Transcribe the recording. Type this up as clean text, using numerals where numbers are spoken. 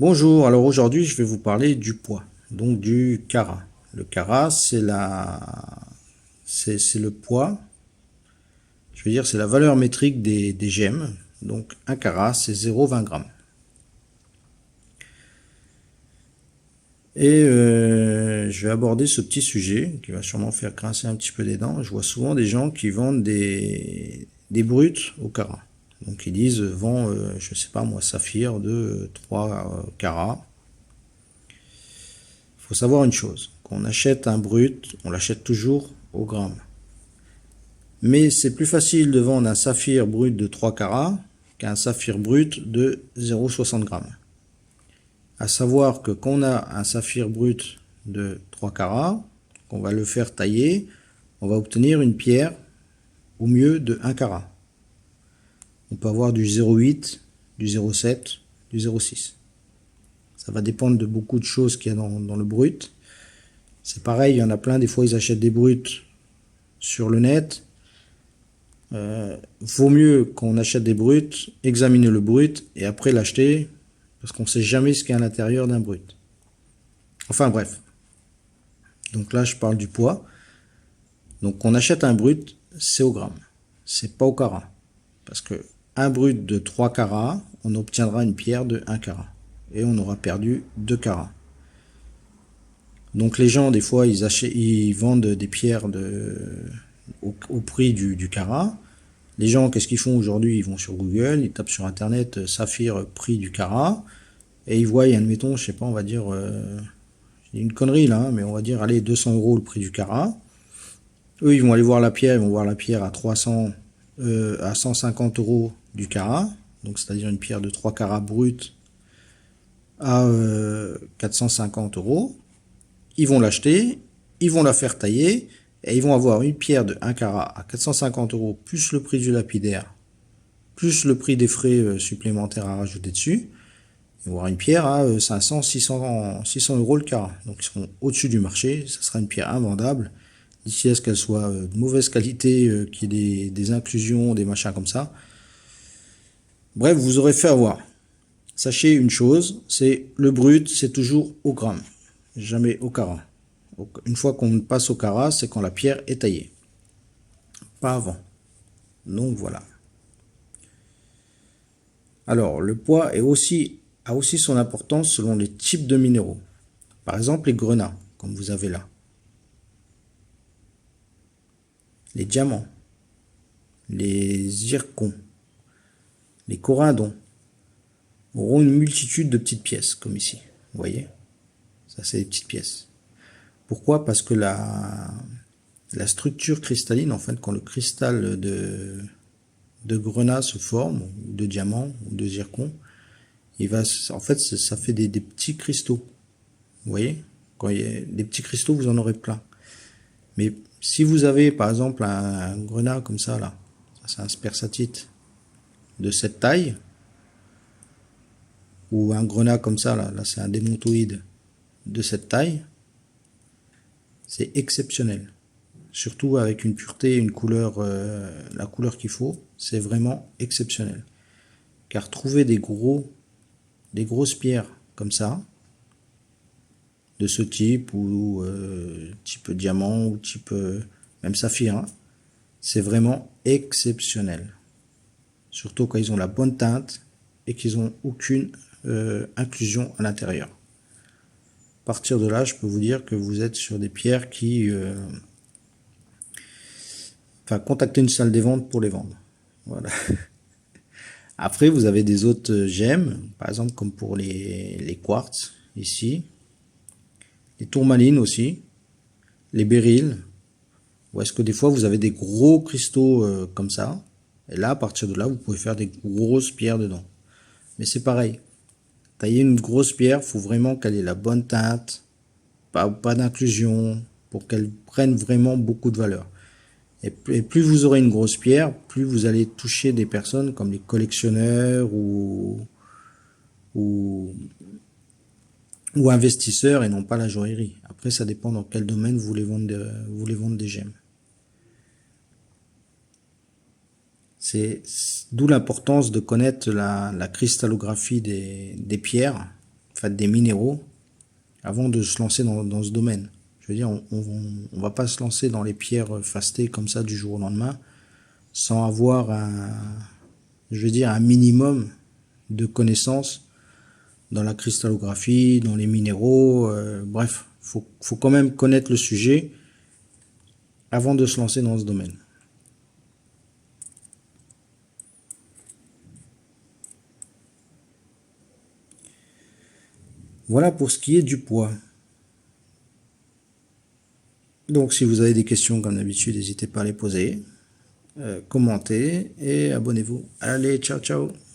Bonjour, alors aujourd'hui je vais vous parler du poids, donc du carat. Le carat c'est le poids, je veux dire c'est la valeur métrique des gemmes, donc un carat c'est 0,20 grammes. Et je vais aborder ce petit sujet qui va sûrement faire grincer un petit peu des dents. Je vois souvent des gens qui vendent des bruts au carat. Donc ils disent vend, je sais pas moi, saphir de 3 carats. Il faut savoir une chose, quand on achète un brut, on l'achète toujours au gramme. Mais c'est plus facile de vendre un saphir brut de 3 carats qu'un saphir brut de 0,60 grammes. À savoir que quand on a un saphir brut de 3 carats, qu'on va le faire tailler, on va obtenir une pierre au mieux de 1 carat. On peut avoir du 0,8, du 0,7, du 0,6. Ça va dépendre de beaucoup de choses qu'il y a dans le brut. C'est pareil, il y en a plein, des fois ils achètent des bruts sur le net. Vaut mieux quand on achète des bruts, examiner le brut et après l'acheter, parce qu'on ne sait jamais ce qu'il y a à l'intérieur d'un brut. Enfin bref. Donc là je parle du poids. Donc on achète un brut, c'est au gramme. C'est pas au carat. Parce que un brut de 3 carats, on obtiendra une pierre de 1 carat. Et on aura perdu 2 carats. Donc les gens, des fois, ils vendent des pierres au prix du carat. Les gens, qu'est-ce qu'ils font aujourd'hui? Ils vont sur Google, ils tapent sur Internet saphir prix du carat, et ils voient, admettons, je sais pas, on va dire, une connerie là, mais on va dire, allez, 200 € le prix du carat. Eux, ils vont aller voir la pierre, ils vont voir la pierre à 150 € du carat, donc c'est-à-dire une pierre de 3 carats brut à 450 €. Ils vont l'acheter, ils vont la faire tailler, et ils vont avoir une pierre de 1 carat à 450 € plus le prix du lapidaire, plus le prix des frais supplémentaires à rajouter dessus. Ils vont avoir une pierre à 500, 600 € le carat. Donc ils seront au-dessus du marché, ça sera une pierre invendable. D'ici à ce qu'elle soit de mauvaise qualité, qu'il y ait des inclusions, des machins comme ça. Bref, vous aurez fait avoir. Sachez une chose, c'est le brut, c'est toujours au gramme, jamais au carat. Une fois qu'on passe au carat, c'est quand la pierre est taillée. Pas avant. Donc voilà. Alors, le poids a aussi son importance selon les types de minéraux. Par exemple, les grenats, comme vous avez là. Les diamants. Les zircons. Les corindons auront une multitude de petites pièces, comme ici. Vous voyez? Ça, c'est des petites pièces. Pourquoi? Parce que la structure cristalline, en fait, quand le cristal de grenat se forme, ou de diamant, ou de zircon, en fait, ça fait des petits cristaux. Vous voyez? Quand il y a des petits cristaux, vous en aurez plein. Mais si vous avez, par exemple, un grenat comme ça, là, ça c'est un spersatite de cette taille, ou un grenat comme ça, là c'est un démontoïde de cette taille, c'est exceptionnel. Surtout avec une pureté, une couleur, la couleur qu'il faut, c'est vraiment exceptionnel. Car trouver des grosses pierres comme ça, de ce type, ou type diamant, ou type même saphir, hein, c'est vraiment exceptionnel. Surtout quand ils ont la bonne teinte et qu'ils n'ont aucune inclusion à l'intérieur. À partir de là, je peux vous dire que vous êtes sur des pierres qui... Enfin, contactez une salle des ventes pour les vendre. Voilà. Après, vous avez des autres gemmes, par exemple comme pour les quartz, ici. Les tourmalines aussi. Les béryls. Ou est-ce que des fois, vous avez des gros cristaux comme ça. Et là, à partir de là, vous pouvez faire des grosses pierres dedans. Mais c'est pareil. Tailler une grosse pierre, il faut vraiment qu'elle ait la bonne teinte, pas d'inclusion, pour qu'elle prenne vraiment beaucoup de valeur. Et plus vous aurez une grosse pierre, plus vous allez toucher des personnes comme les collectionneurs ou investisseurs et non pas la joaillerie. Après, ça dépend dans quel domaine vous voulez vendre des gemmes. C'est d'où l'importance de connaître la cristallographie des pierres, fait des minéraux avant de se lancer dans ce domaine. Je veux dire, on va pas se lancer dans les pierres fastées comme ça du jour au lendemain sans avoir je veux dire, un minimum de connaissances dans la cristallographie, dans les minéraux, bref, faut quand même connaître le sujet avant de se lancer dans ce domaine. Voilà pour ce qui est du poids. Donc si vous avez des questions comme d'habitude, n'hésitez pas à les poser, commentez et abonnez-vous. Allez, ciao ciao.